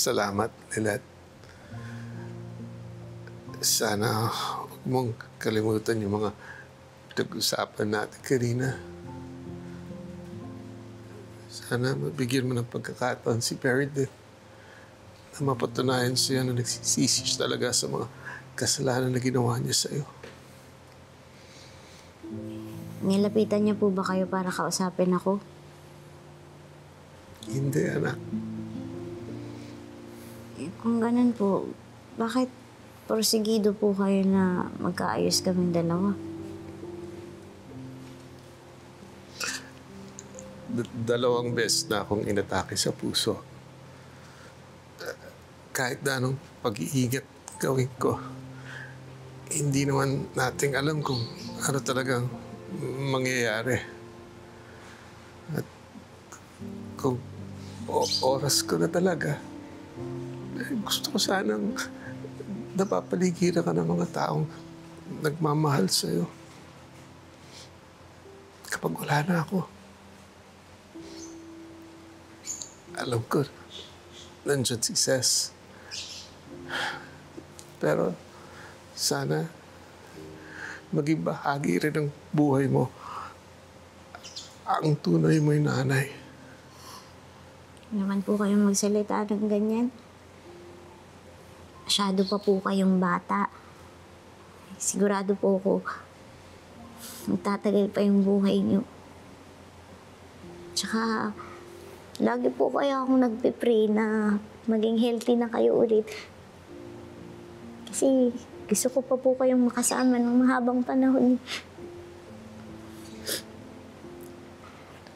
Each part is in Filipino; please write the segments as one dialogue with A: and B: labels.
A: Salamat, Lilet. Sana huwag mong kalimutan yung mga pinag-usapan natin kanina. Sana mabigyan mo ng pagkakataon si Peridot na mapatunayan sa'yo na nagsisisi siya talaga sa mga kasalanan na ginawa niya sa'yo.
B: Nilapitan niya po ba kayo para kausapin ako?
A: Hindi, anak.
B: Kung ganun po, bakit porsigido po kayo na magkaayos kaming dalawa?
A: Dalawang beses na akong inatake sa puso. Kahit na anong pag-iingat gawin ko, hindi naman nating alam kung ano talagang mangyayari. At kung oras ko na talaga, gusto ko sanang napapaligiran ka ng mga taong nagmamahal sa'yo. Kapag wala na ako, alam ko, nandyan si Ces. Pero sana maging bahagi rin ng buhay mo ang tunay mo'y nanay.
B: Naman po kayong magsalita ng ganyan. Masyado pa po kayong bata. Sigurado po ako, magtatagal pa yung buhay niyo. Tsaka, lagi po kaya akong nagpipray na maging healthy na kayo ulit. Kasi gusto ko pa po kayong makasama ng mahabang panahon.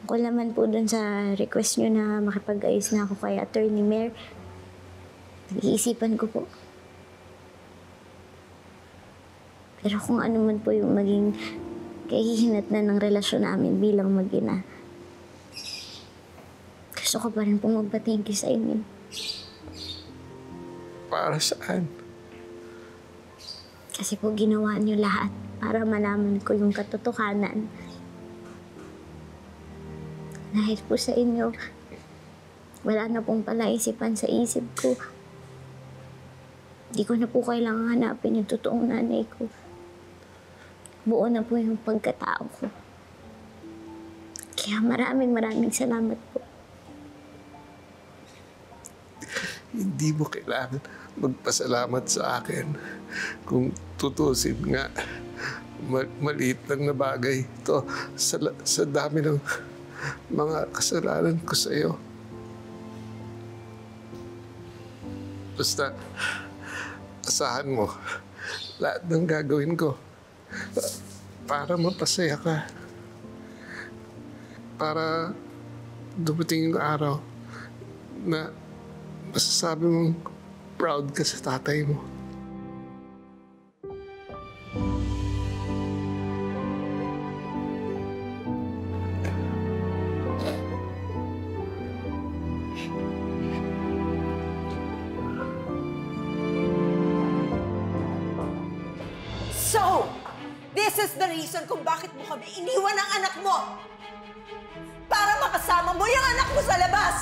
B: Tungkol naman po dun sa request nyo na makipag-ayos na ako kay Attorney Mer, nag-iisipan ko po. Pero kung ano man po yung maging kahihinat na ng relasyon namin bilang mag-ina, gusto ko pa rin pong magpa-thank you sa inyo.
A: Para saan?
B: Kasi po ginawa niyo lahat para malaman ko yung katotohanan. Dahil po sa inyo, wala na pong palaisipan sa isip ko. Hindi ko na po kailangan hanapin yung totoong nanay ko. Buo na po yung pagkatao ko. Kaya maraming salamat po.
A: Hindi mo kailangan magpasalamat sa akin. Kung tutusin nga, maliit lang na bagay ito sa dami ng mga kasalanan ko sa iyo. Basta, asahan mo lahat ng gagawin ko para mapasaya ka. Para dumating yung araw na masasabi mong proud ka sa tatay mo.
C: So, this is the reason kung bakit mo kami iniwan ng anak mo. Para makasama mo yung anak mo sa labas.